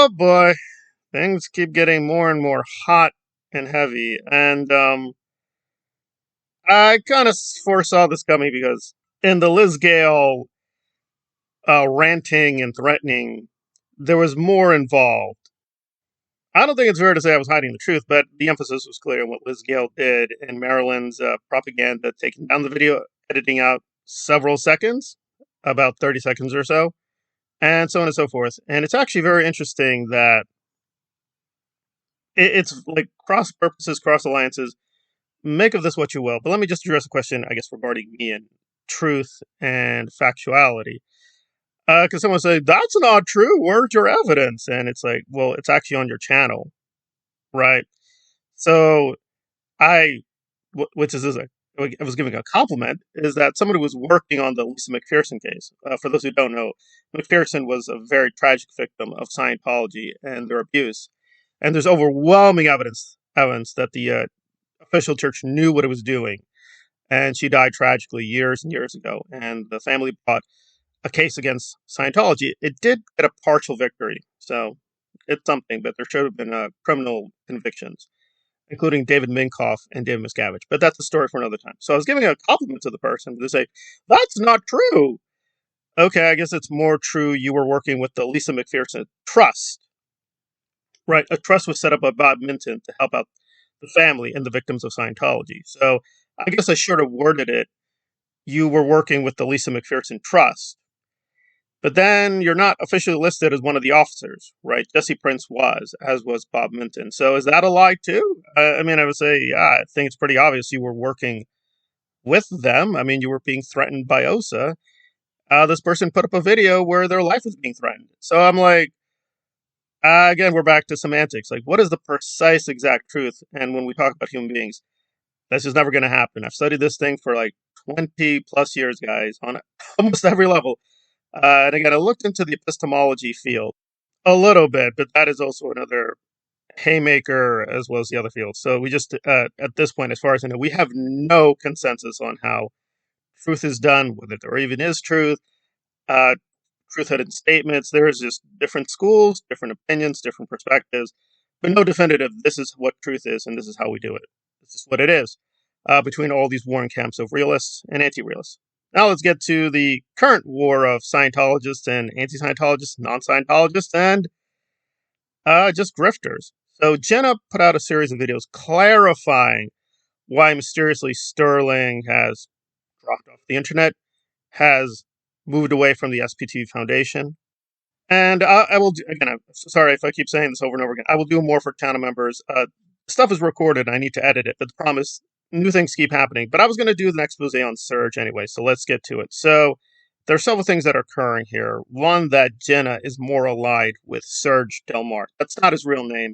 Oh boy, things keep getting more and more hot and heavy, and I kind of foresaw this coming because in the Liz Gale ranting and threatening, there was more involved. I don't think it's fair to say I was hiding the truth, but the emphasis was clear on what Liz Gale did in Maryland's propaganda, taking down the video, editing out several seconds, about 30 seconds or so, and so on and so forth. And it's actually very interesting that it's like cross purposes, cross alliances. Make of this what you will. But let me just address a question, I guess, regarding me and truth and factuality. Because someone say that's not true. Where's your evidence? And it's like, well, it's actually on your channel, right? So which is I was giving a compliment, is that somebody was working on the Lisa McPherson case. For those who don't know, McPherson was a very tragic victim of Scientology and their abuse. And there's overwhelming evidence that the official church knew what it was doing. And she died tragically years and years ago. And the family brought a case against Scientology. It did get a partial victory. So it's something, but there should have been criminal convictions, including David Minkoff and David Miscavige. But that's a story for another time. So I was giving a compliment to the person to say, that's not true. Okay, I guess it's more true you were working with the Lisa McPherson Trust. Right, a trust was set up by Bob Minton to help out the family and the victims of Scientology. So I guess I should have worded it, you were working with the Lisa McPherson Trust. But then you're not officially listed as one of the officers, right? Jesse Prince was, as was Bob Minton. So is that a lie too? I mean, I would say, yeah, I think it's pretty obvious you were working with them. I mean, you were being threatened by OSA. This person put up a video where their life was being threatened. So I'm like, again, we're back to semantics. Like, what is the precise exact truth? And when we talk about human beings, that's just never going to happen. I've studied this thing for like 20 plus years, guys, on almost every level. And again, I looked into the epistemology field a little bit, but that is also another haymaker as well as the other fields. So we just, at this point, as far as I know, we have no consensus on how truth is done, whether there even is truth. Truth-hidden statements. There's just different schools, different opinions, different perspectives, but no definitive, this is what truth is and this is how we do it. This is what it is, between all these warring camps of realists and anti-realists. Now let's get to the current war of Scientologists and anti-Scientologists, non-Scientologists, and just grifters. So Jenna put out a series of videos clarifying why mysteriously Sterling has dropped off the internet, has moved away from the SPT Foundation. And I will, again, I'm sorry if I keep saying this over and over again, I will do more for channel members. Stuff is recorded, I need to edit it, but the problem is new things keep happening. But I was going to do an expose on Serge anyway, so let's get to it. So there are several things that are occurring here. One, that Jenna is more allied with Serge Delmar. That's not his real name.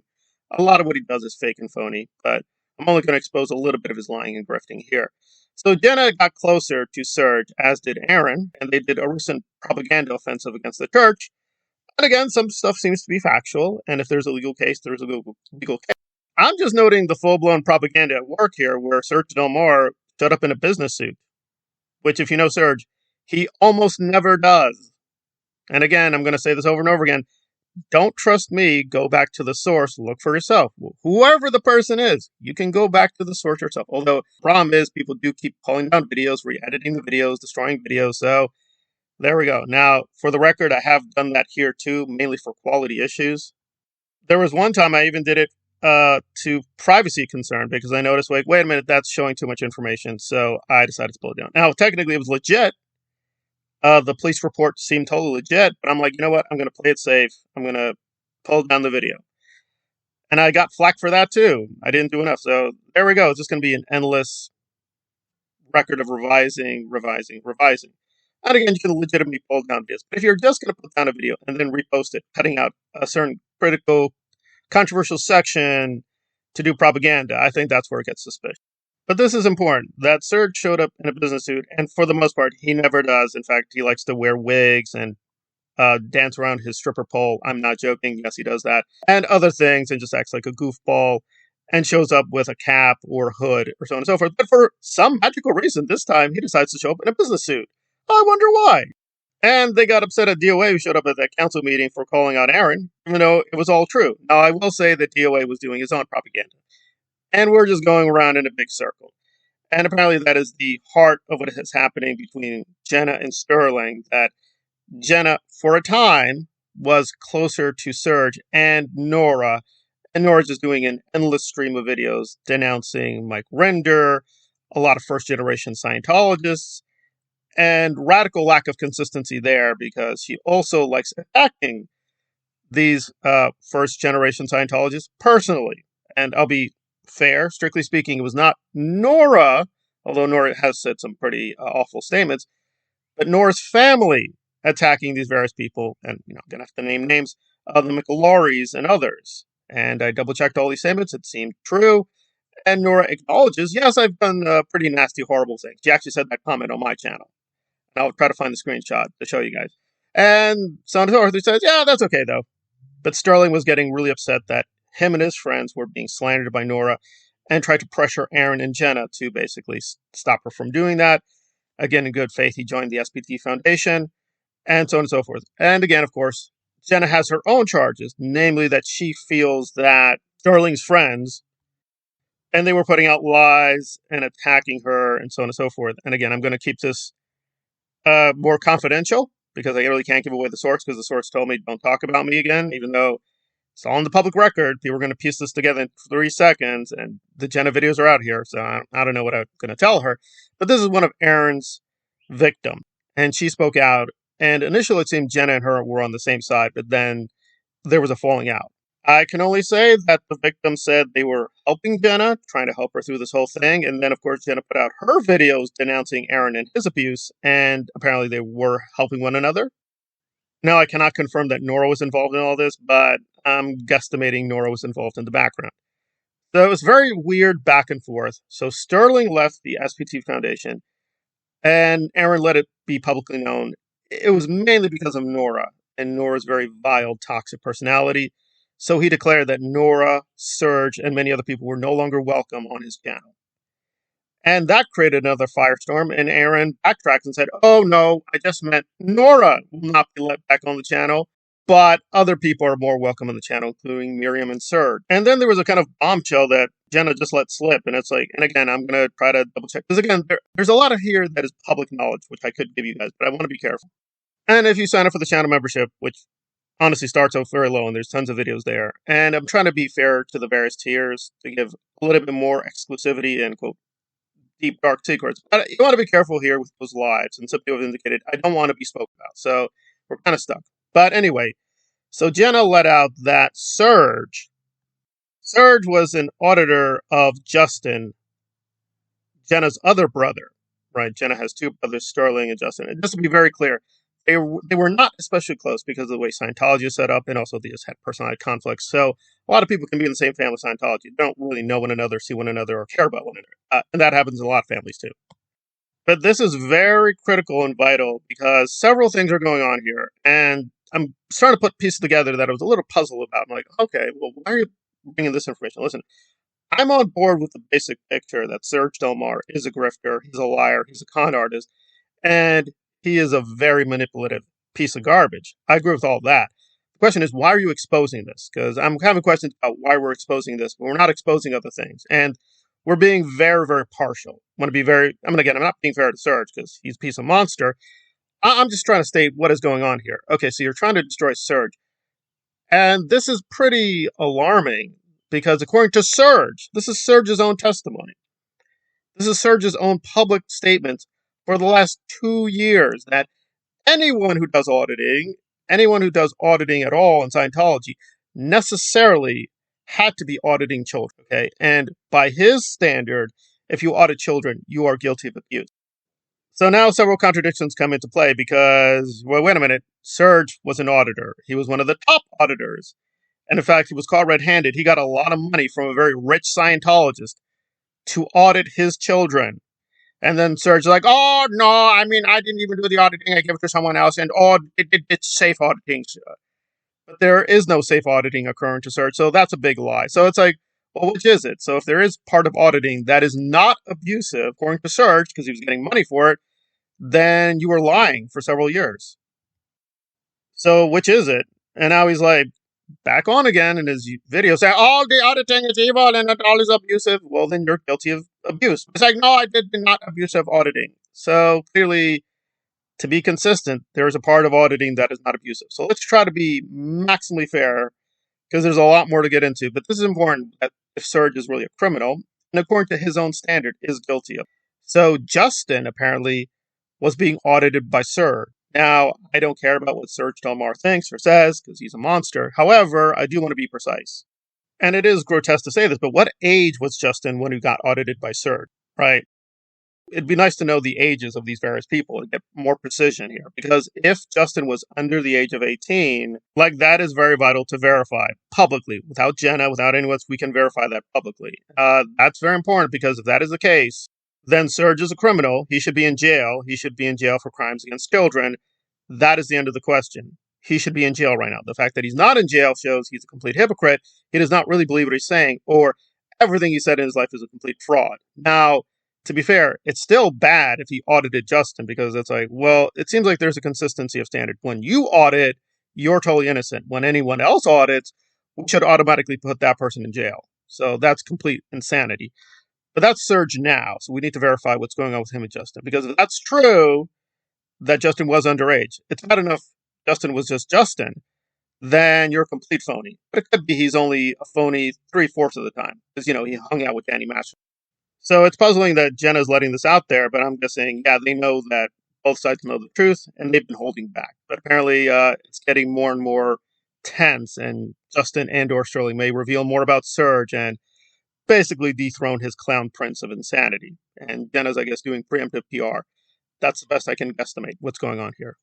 A lot of what he does is fake and phony, but I'm only going to expose a little bit of his lying and grifting here. So Jenna got closer to Serge, as did Aaron, and they did a recent propaganda offensive against the church. And again, some stuff seems to be factual, and if there's a legal case, there's a legal case. I'm just noting the full-blown propaganda at work here, where Serge Delmar showed up in a business suit, which, if you know Serge, he almost never does. And again, I'm going to say this over and over again, don't trust me, go back to the source, look for yourself. Whoever the person is, you can go back to the source yourself. Although, the problem is, people do keep pulling down videos, re-editing the videos, destroying videos, so there we go. Now, for the record, I have done that here too, mainly for quality issues. There was one time I even did it to privacy concern, because I noticed, like, wait a minute, that's showing too much information, so I decided to pull it down. Now, technically, it was legit. The police report seemed totally legit, but I'm like, you know what? I'm going to play it safe. I'm going to pull down the video. And I got flack for that too. I didn't do enough. So there we go. It's just going to be an endless record of revising. And again, you can legitimately pull down videos. But if you're just going to put down a video and then repost it, cutting out a certain critical, controversial section to do propaganda, I think that's where it gets suspicious. But this is important, that Serge showed up in a business suit, and for the most part, he never does. In fact, he likes to wear wigs and dance around his stripper pole. I'm not joking. Yes, he does that. And other things, and just acts like a goofball, and shows up with a cap or hood or so on and so forth. But for some magical reason, this time, he decides to show up in a business suit. I wonder why. And they got upset at DOA, who showed up at that council meeting for calling out Aaron, even though it was all true. Now, I will say that DOA was doing his own propaganda. And we're just going around in a big circle. And apparently that is the heart of what is happening between Jenna and Sterling, that Jenna, for a time, was closer to Serge and Nora. And Nora's just doing an endless stream of videos denouncing Mike Render, a lot of first-generation Scientologists, and radical lack of consistency there because she also likes attacking these first-generation Scientologists personally. And I'll be fair, strictly speaking, it was not Nora, although Nora has said some pretty awful statements, but Nora's family attacking these various people, and I'm gonna have to name names, the McLaurys and others. And I double-checked all these statements; it seemed true. And Nora acknowledges, yes, I've done pretty nasty, horrible things. She actually said that comment on my channel. And I'll try to find the screenshot to show you guys. And Son Arthur says, yeah, that's okay, though. But Sterling was getting really upset that him and his friends were being slandered by Nora and tried to pressure Aaron and Jenna to basically stop her from doing that. Again, in good faith, he joined the SPT Foundation, and so on and so forth. And again, of course, Jenna has her own charges, namely that she feels that Sterling's friends, and they were putting out lies and attacking her, and so on and so forth. And again, I'm going to keep this more confidential because I really can't give away the source because the source told me don't talk about me again, even though it's all on the public record. People are going to piece this together in 3 seconds, and the Jenna videos are out here, so I don't know what I'm going to tell her. But this is one of Aaron's victims, and she spoke out. And initially, it seemed Jenna and her were on the same side, but then there was a falling out. I can only say that the victim said they were helping Jenna, trying to help her through this whole thing. And then, of course, Jenna put out her videos denouncing Aaron and his abuse, and apparently they were helping one another. Now, I cannot confirm that Nora was involved in all this, but I'm guesstimating Nora was involved in the background. So it was very weird back and forth. So Sterling left the SPT Foundation, and Aaron let it be publicly known. It was mainly because of Nora and Nora's very vile, toxic personality. So he declared that Nora, Serge, and many other people were no longer welcome on his channel. And that created another firestorm, and Aaron backtracked and said, oh no, I just meant Nora will not be let back on the channel, but other people are more welcome on the channel, including Miriam and Serge. And then there was a kind of bombshell that Jenna just let slip, and it's like, and again, I'm going to try to double check, because again, there's a lot of here that is public knowledge, which I could give you guys, but I want to be careful. And if you sign up for the channel membership, which honestly starts out very low, and there's tons of videos there, and I'm trying to be fair to the various tiers to give a little bit more exclusivity and, quote, deep, dark secrets. But you want to be careful here with those lives, and some people have indicated I don't want to be spoken about, so we're kind of stuck. But anyway, so Jenna let out that Serge was an auditor of Justin, Jenna's other brother, right? Jenna has 2 brothers, Sterling and Justin. And just to be very clear, they were not especially close because of the way Scientology is set up, and also they just had personality conflicts. So a lot of people can be in the same family, Scientology. They don't really know one another, see one another, or care about one another. And that happens in a lot of families too. But this is very critical and vital because several things are going on here. And I'm starting to put pieces together that I was a little puzzled about. I'm like, okay, well, why are you bringing this information? Listen, I'm on board with the basic picture that Serge Delmar is a grifter, he's a liar, he's a con artist, and he is a very manipulative piece of garbage. I agree with all that. The question is, why are you exposing this? Because I'm having questions about why we're exposing this, but we're not exposing other things. And we're being very, very partial. I'm not being fair to Serge because he's a piece of monster. I'm just trying to state what is going on here. Okay, so you're trying to destroy Serge. And this is pretty alarming because according to Serge, this is Serge's own testimony. This is Serge's own public statements for the last 2 years that anyone who does auditing at all in Scientology necessarily had to be auditing children, okay? And by his standard, if you audit children, you are guilty of abuse. So now several contradictions come into play because, well, wait a minute, Serge was an auditor. He was one of the top auditors. And in fact, he was caught red-handed. He got a lot of money from a very rich Scientologist to audit his children. And then Serge's like, oh, no, I didn't even do the auditing. I gave it to someone else. And, it's safe auditing. But there is no safe auditing occurring to Serge. So that's a big lie. So it's like, well, which is it? So if there is part of auditing that is not abusive, according to Serge, because he was getting money for it, then you were lying for several years. So which is it? And now he's like back on again in his video saying, "Oh, the auditing is evil and it all is abusive." Well, then you're guilty of abuse. It's like, no, I did not abusive auditing. So clearly, to be consistent, there is a part of auditing that is not abusive. So let's try to be maximally fair because there's a lot more to get into. But this is important that if Serge is really a criminal, and according to his own standard, is guilty of. So Justin apparently was being audited by Serge. Now, I don't care about what Serge Delmar thinks or says because he's a monster. However, I do want to be precise. And it is grotesque to say this, but what age was Justin when he got audited by Serge, right? It'd be nice to know the ages of these various people and get more precision here. Because if Justin was under the age of 18, like that is very vital to verify publicly. Without Jenna, without anyone else, we can verify that publicly. That's very important because if that is the case, then Serge is a criminal. He should be in jail. He should be in jail for crimes against children. That is the end of the question. He should be in jail right now. The fact that he's not in jail shows he's a complete hypocrite. He does not really believe what he's saying, or everything he said in his life is a complete fraud. Now, to be fair, it's still bad if he audited Justin because it's like, well, it seems like there's a consistency of standard. When you audit, you're totally innocent. When anyone else audits, we should automatically put that person in jail. So that's complete insanity. But that's Serge now. So we need to verify what's going on with him and Justin. Because if that's true, that Justin was underage, it's not enough Justin was just Justin, then you're a complete phony. But it could be he's only a phony 3/4 of the time. Because, he hung out with Danny Master. So it's puzzling that Jenna's letting this out there, but I'm guessing, yeah, they know that both sides know the truth, and they've been holding back. But apparently it's getting more and more tense, and Justin and/or Sterling may reveal more about Serge and basically dethrone his clown prince of insanity. And Jenna's, I guess, doing preemptive PR. That's the best I can guesstimate what's going on here.